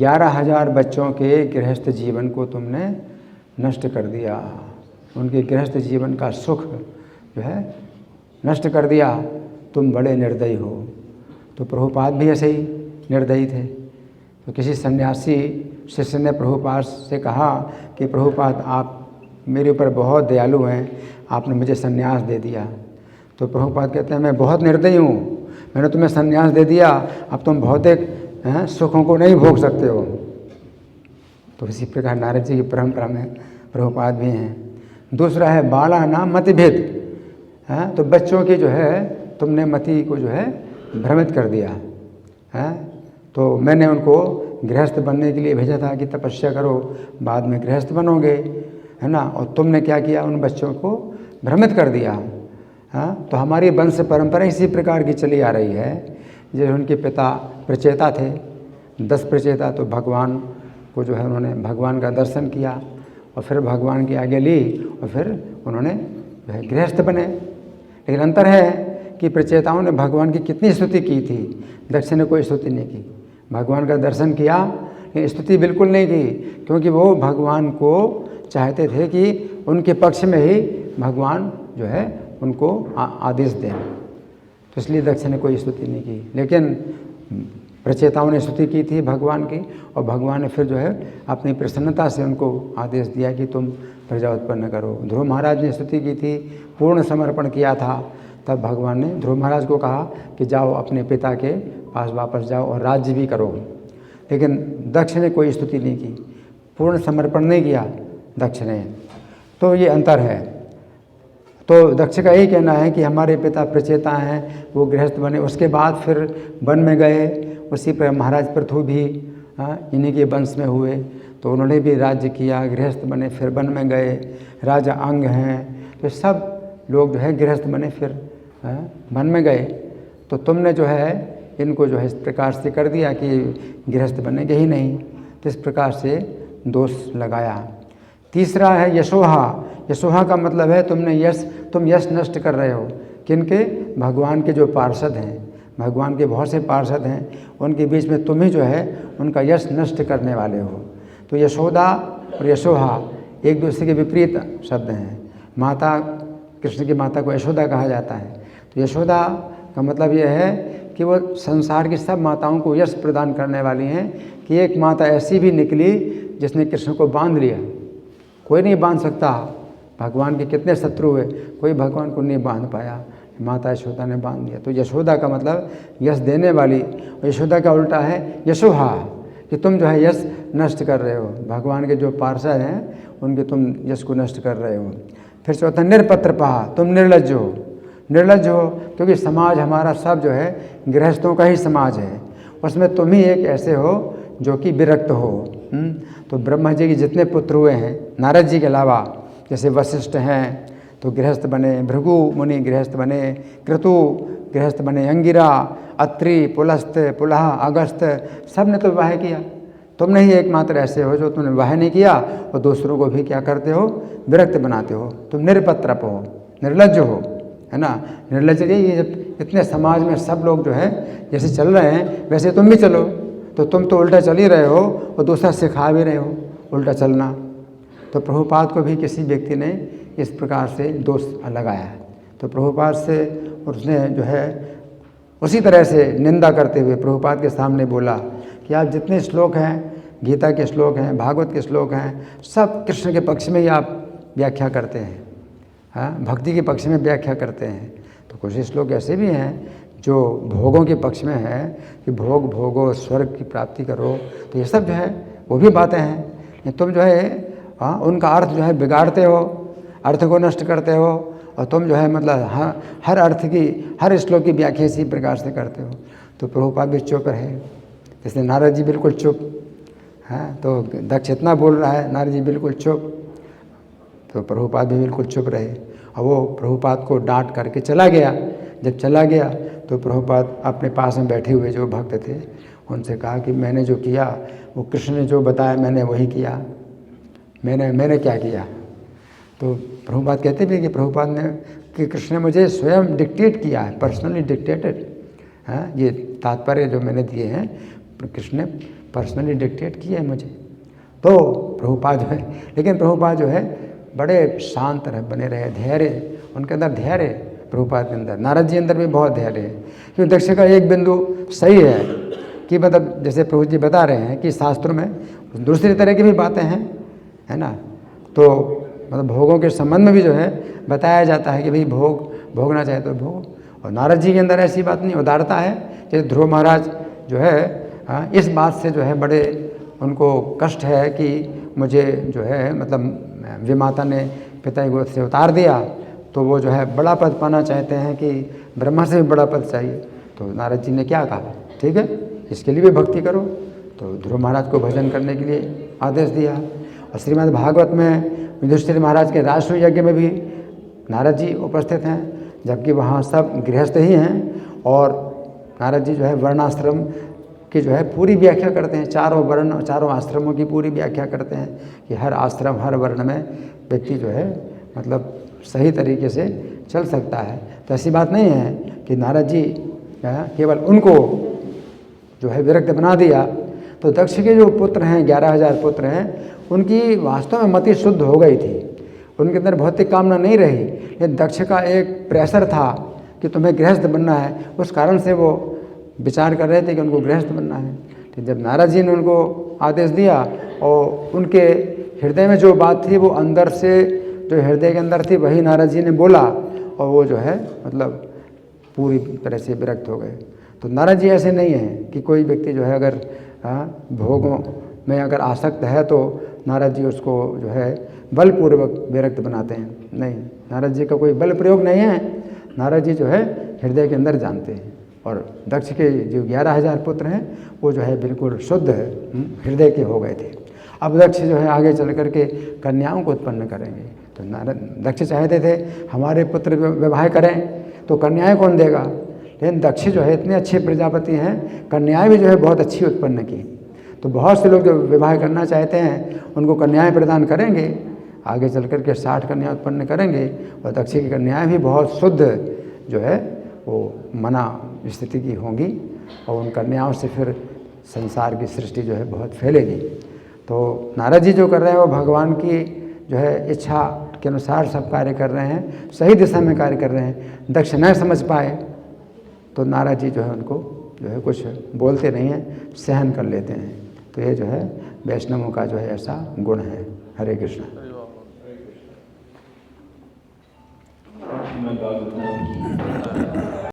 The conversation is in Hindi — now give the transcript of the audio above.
11,000 बच्चों के गृहस्थ जीवन को तुमने नष्ट कर दिया, उनके गृहस्थ जीवन का सुख जो है नष्ट कर दिया, तुम बड़े निर्दयी हो। तो प्रभुपाद भी ऐसे ही निर्दयी थे। तो किसी सन्यासी शिष्य ने प्रभुपाद से कहा कि प्रभुपाद आप मेरे ऊपर बहुत दयालु हैं, आपने मुझे सन्यास दे दिया। तो प्रभुपाद कहते हैं मैं बहुत निर्दयी हूँ, मैंने तुम्हें सन्यास दे दिया, अब तुम भौतिक सुखों को नहीं भोग सकते हो। तो इसी प्रकार नारद जी की परंपरा में प्रभुपाद भी हैं। दूसरा है बाला ना मतिभेद, तो बच्चों की जो है तुमने मति को जो है भ्रमित कर दिया है। तो मैंने उनको गृहस्थ बनने के लिए भेजा था कि तपस्या करो, बाद में गृहस्थ बनोगे, है ना, और तुमने क्या किया, उन बच्चों को भ्रमित कर दिया। तो हमारी वंश परंपरा इसी प्रकार की चली आ रही है। जैसे उनके पिता प्रचेता थे, 10 प्रचेता, तो भगवान को जो है उन्होंने भगवान का दर्शन किया और फिर भगवान की आज्ञा ली और फिर उन्होंने जो है गृहस्थ बने। लेकिन अंतर है कि प्रचेताओं ने भगवान की कितनी स्तुति की थी, दक्ष ने कोई स्तुति नहीं की। भगवान का दर्शन किया लेकिन स्तुति बिल्कुल नहीं की, क्योंकि वो भगवान को चाहते थे कि उनके पक्ष में ही भगवान जो है उनको आदेश दें, तो इसलिए दक्ष ने कोई स्तुति नहीं की। लेकिन प्रचेताओं ने स्तुति की थी भगवान की, और भगवान ने फिर जो है अपनी प्रसन्नता से उनको आदेश दिया कि तुम प्रजा उत्पन्न करो। ध्रुव महाराज ने स्तुति की थी, पूर्ण समर्पण किया था, तब भगवान ने ध्रुव महाराज को कहा कि जाओ अपने पिता के पास वापस जाओ और राज्य भी करो। लेकिन दक्ष ने कोई स्तुति नहीं की, पूर्ण समर्पण नहीं किया दक्ष ने। तो ये अंतर है। तो दक्ष का यही कहना है कि हमारे पिता प्रचेता हैं, वो गृहस्थ बने, उसके बाद फिर वन में गए। उसी पर महाराज पृथु भी इन्हीं के वंश में हुए, तो उन्होंने भी राज्य किया, गृहस्थ बने, फिर वन में गए। राजा अंग हैं, तो सब लोग जो है गृहस्थ बने, फिर वन में गए। तो तुमने जो है इनको जो है इस प्रकार से कर दिया कि गृहस्थ बनेंगे ही नहीं, तो इस प्रकार से दोष लगाया। तीसरा है यशोहा। यशोहा का मतलब है तुम यश नष्ट कर रहे हो। किनके? भगवान के जो पार्षद हैं, भगवान के बहुत से पार्षद हैं, उनके बीच में तुम ही जो है उनका यश नष्ट करने वाले हो। तो यशोदा और यशोहा एक दूसरे के विपरीत शब्द हैं। माता, कृष्ण की माता को यशोदा कहा जाता है। तो यशोदा का मतलब यह है कि वो संसार की सब माताओं को यश प्रदान करने वाली हैं, कि एक माता ऐसी भी निकली जिसने कृष्ण को बांध लिया। कोई नहीं बांध सकता, भगवान के कितने शत्रु हुए, कोई भगवान को नहीं बांध पाया, माता यशोदा ने बांध दिया। तो यशोदा का मतलब यश देने वाली, और यशोदा का उल्टा है यशोहा, कि तुम जो है यश नष्ट कर रहे हो, भगवान के जो पार्षद हैं उनके तुम यश को नष्ट कर रहे हो। फिर चौथा निरपत्रपहा, तुम निर्लज्ज हो। निर्लज्ज हो क्योंकि समाज हमारा सब जो है गृहस्थों का ही समाज है, उसमें तुम ही एक ऐसे हो जो कि विरक्त हो। तो ब्रह्मा जी के जितने पुत्र हुए हैं नारद जी के अलावा, जैसे वशिष्ठ हैं तो गृहस्थ बने, भृगु मुनि गृहस्थ बने, क्रतु गृहस्थ बने, अंगिरा, अत्रि, पुलस्त, पुलह, अगस्त, सब ने तो विवाह किया। तुम नहीं एकमात्र ऐसे हो जो तुमने विवाह नहीं किया और दूसरों को भी क्या करते हो, विरक्त बनाते हो। तुम निरपत्रप हो, निर्लज्ज हो, है ना। निर्लज्ज ये जब इतने समाज में सब लोग जो है जैसे चल रहे हैं वैसे तुम भी चलो, तो तुम तो उल्टा चल ही रहे हो और दूसरा सिखा भी रहे हो उल्टा चलना। तो प्रभुपाद को भी किसी व्यक्ति ने इस प्रकार से दोष लगाया है। तो प्रभुपाद से उसने जो है उसी तरह से निंदा करते हुए प्रभुपाद के सामने बोला कि आप जितने श्लोक हैं, गीता के श्लोक हैं, भागवत के श्लोक हैं, सब कृष्ण के पक्ष में ही आप व्याख्या करते हैं, हाँ, भक्ति के पक्ष में व्याख्या करते हैं। तो कुछ श्लोक ऐसे भी हैं जो भोगों के पक्ष में है कि भोग भोगो, स्वर्ग की प्राप्ति करो, तो ये सब जो है वो भी बातें हैं। तुम जो है उनका अर्थ जो है बिगाड़ते हो, अर्थ को नष्ट करते हो, और तुम जो है मतलब हर अर्थ की, हर श्लोक की व्याख्या इसी प्रकार से करते हो। तो प्रभुपाद भी चुप रहे, जैसे नारद जी बिल्कुल चुप हैं। तो दक्ष इतना बोल रहा है, नारद जी बिल्कुल चुप, तो प्रभुपाद भी बिल्कुल चुप रहे, और वो प्रभुपाद को डांट करके चला गया। जब चला गया तो प्रभुपाद अपने पास में बैठे हुए जो भक्त थे उनसे कहा कि मैंने जो किया वो कृष्ण ने जो बताया मैंने वही किया, मैंने क्या किया। तो प्रभुपाद कहते भी कि प्रभुपाद ने कि कृष्ण ने मुझे स्वयं डिक्टेट किया है, पर्सनली डिक्टेटेड, हाँ, ये तात्पर्य जो मैंने दिए हैं कृष्ण ने पर्सनली डिक्टेट किया है मुझे। तो प्रभुपाद जो है, लेकिन प्रभुपाद जो है बड़े शांत बने रहे, धैर्य उनके अंदर, धैर्य प्रभुपाद के अंदर, नारद जी अंदर भी बहुत धैर्य है। क्योंकि दक्ष का एक बिंदु सही है कि मतलब जैसे प्रभु जी बता रहे हैं कि शास्त्रों में दूसरी तरह की भी बातें हैं, है ना। तो मतलब भोगों के संबंध में भी जो है बताया जाता है कि भाई भोगना चाहे तो भोग। और नारद जी के अंदर ऐसी बात नहीं, उदारता है। जैसे ध्रुव महाराज जो है इस बात से जो है बड़े उनको कष्ट है कि मुझे जो है मतलब विमाता ने पिता की गोद से उतार दिया, तो वो जो है बड़ा पद पाना चाहते हैं कि ब्रह्मा से भी बड़ा पद चाहिए। तो नारद जी ने क्या कहा, ठीक है इसके लिए भी भक्ति करो। तो ध्रुव महाराज को भजन करने के लिए आदेश दिया। और श्रीमद् भागवत में युधिष्ठिर महाराज के राष्ट्र यज्ञ में भी नारद जी उपस्थित हैं, जबकि वहाँ सब गृहस्थ ही हैं। और नारद जी जो है वर्णाश्रम की जो है पूरी व्याख्या करते हैं, चारों वर्ण चारों आश्रमों की पूरी व्याख्या करते हैं कि हर आश्रम हर वर्ण में व्यक्ति जो है मतलब सही तरीके से चल सकता है। तो ऐसी बात नहीं है कि नारद जी केवल उनको जो है विरक्त बना दिया। तो दक्ष के जो पुत्र हैं 11,000 पुत्र हैं, उनकी वास्तव में मति शुद्ध हो गई थी, उनके अंदर भौतिक कामना नहीं रही। लेकिन दक्ष का एक प्रेशर था कि तुम्हें गृहस्थ बनना है, उस कारण से वो विचार कर रहे थे कि उनको गृहस्थ बनना है। तो जब नारद जी ने उनको आदेश दिया और उनके हृदय में जो बात थी वो अंदर से जो हृदय के अंदर थी वही नारद जी ने बोला, और वो जो है मतलब पूरी तरह से विरक्त हो गए। तो नारद जी ऐसे नहीं हैं कि कोई व्यक्ति जो है अगर भोगों में अगर आसक्त है तो नारद जी उसको जो है बलपूर्वक विरक्त बनाते हैं। नहीं, नारद जी का कोई बल प्रयोग नहीं है। नारद जी जो है हृदय के अंदर जानते हैं। और दक्ष के जो 11,000 पुत्र हैं वो जो है बिल्कुल शुद्ध हृदय के हो गए थे। अब दक्ष जो है आगे चल कर के कन्याओं को उत्पन्न करेंगे। तो नारद दक्ष चाहते थे हमारे पुत्र विवाह करें, तो कन्याएं कौन देगा। लेकिन दक्ष जो है इतने अच्छे प्रजापति हैं, कन्याएं भी जो है बहुत अच्छी उत्पन्न की। तो बहुत से लोग जो विवाह करना चाहते हैं उनको कन्याएं प्रदान करेंगे, आगे चल कर के 60 कन्या उत्पन्न करेंगे। और दक्ष की कन्याएं भी बहुत शुद्ध जो है वो मना स्थिति की होंगी, और उन कन्याओं से फिर संसार की सृष्टि जो है बहुत फैलेगी। तो नारद जी जो कर रहे हैं वो भगवान की जो है इच्छा के अनुसार सब कार्य कर रहे हैं, सही दिशा में कार्य कर रहे हैं। दक्ष न समझ पाए तो नारद जी जो है उनको जो है कुछ बोलते नहीं हैं, सहन कर लेते हैं। तो ये जो है वैष्णवों का जो है ऐसा गुण है। हरे कृष्ण।